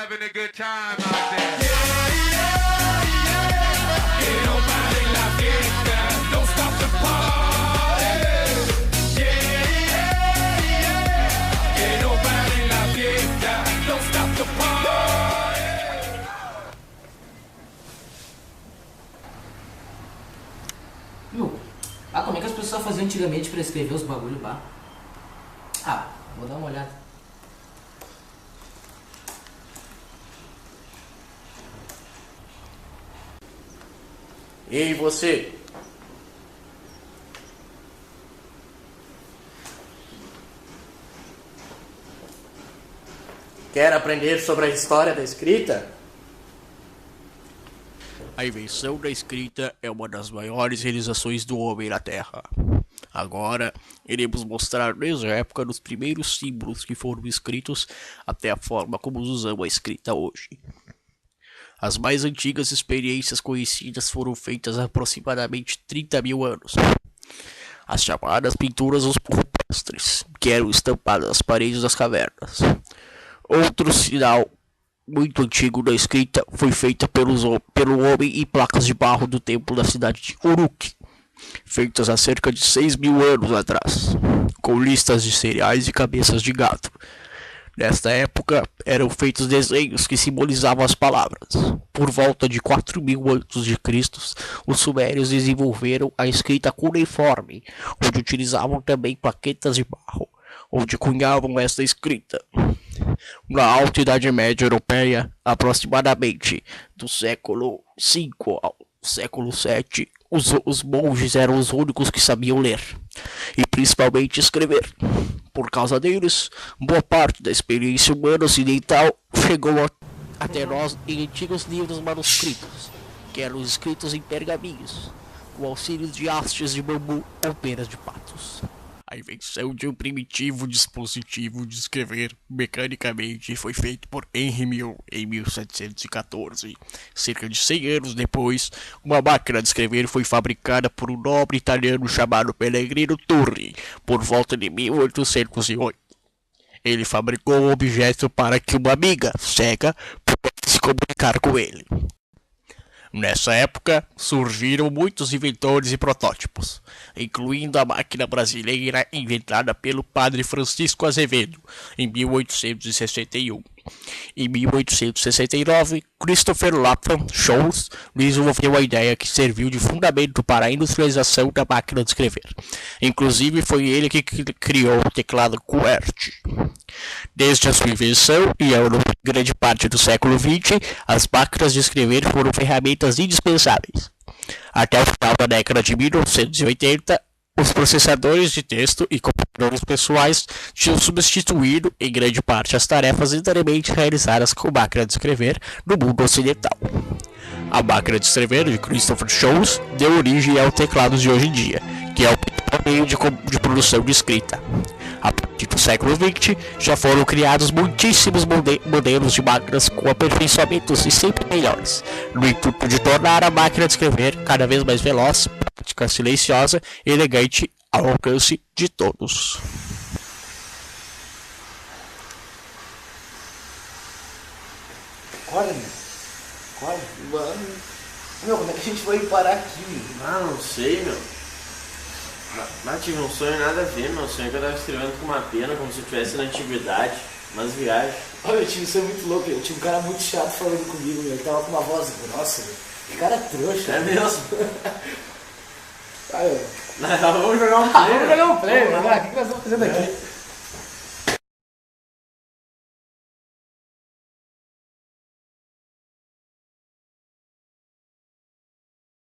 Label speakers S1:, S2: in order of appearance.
S1: having a good time out there.
S2: Que no pare la fiesta, don't stop the party. Que no pare la fiesta, don't stop the party.
S3: Viu? Como é que as pessoas faziam antigamente pra escrever os bagulho, bah? Vou dar uma olhada.
S4: Ei, você! Quer aprender sobre a história da escrita?
S5: A invenção da escrita é uma das maiores realizações do homem na Terra. Agora, iremos mostrar desde a época dos primeiros símbolos que foram escritos até a forma como usamos a escrita hoje. As mais antigas experiências conhecidas foram feitas há aproximadamente 30 mil anos. As chamadas pinturas rupestres, que eram estampadas nas paredes das cavernas. Outro sinal muito antigo da escrita foi feita pelo homem em placas de barro do templo da cidade de Uruk, feitas há cerca de 6 mil anos atrás, com listas de cereais e cabeças de gado. Nesta época, eram feitos desenhos que simbolizavam as palavras. Por volta de 4.000 a.C., os sumérios desenvolveram a escrita cuneiforme, onde utilizavam também plaquetas de barro, onde cunhavam esta escrita. Na Alta Idade Média Europeia, aproximadamente do século V ao século VII, os monges eram os únicos que sabiam ler, e principalmente escrever. Por causa deles, boa parte da experiência humana ocidental chegou até nós em antigos livros manuscritos, que eram escritos em pergaminhos, com auxílio de hastes de bambu ou penas de patos. A invenção de um primitivo dispositivo de escrever mecanicamente foi feita por Henry Mill em 1714. Cerca de 100 anos depois, uma máquina de escrever foi fabricada por um nobre italiano chamado Pellegrino Turri, por volta de 1808. Ele fabricou um objeto para que uma amiga cega pudesse se comunicar com ele. Nessa época, surgiram muitos inventores e protótipos, incluindo a máquina brasileira inventada pelo padre Francisco Azevedo, em 1861. Em 1869, Christopher Lapham Scholes desenvolveu a ideia que serviu de fundamento para a industrialização da máquina de escrever. Inclusive, foi ele que criou o teclado QWERTY. Desde a sua invenção e ao longo de grande parte do século XX, as máquinas de escrever foram ferramentas indispensáveis. Até o final da década de 1980, os processadores de texto e computadores pessoais tinham substituído, em grande parte, as tarefas anteriormente realizadas com máquina de escrever no mundo ocidental. A máquina de escrever de Christopher Scholes deu origem ao teclado de hoje em dia, que é o principal meio de produção de escrita. A partir do século XX, já foram criados muitíssimos modelos de máquinas com aperfeiçoamentos e sempre melhores, no intuito de tornar a máquina de escrever cada vez mais veloz, prática, silenciosa e elegante ao alcance de todos.
S3: Acorda, meu. Acorda. Mano. Meu, como é que a gente vai parar aqui, meu?
S4: Não sei, meu. Mas tive um sonho nada a ver, meu sonho que eu tava escrevendo com uma pena, como se eu estivesse na antiguidade, umas viagens.
S3: Olha, eu tive um sonho muito louco, eu tinha um cara muito chato falando comigo, meu. Ele tava com uma voz grossa, meu. Que cara trouxa.
S4: É mesmo?
S3: Aí,
S4: Vamos jogar um play.
S3: Vamos jogar um play, né? O que nós estamos fazendo aqui?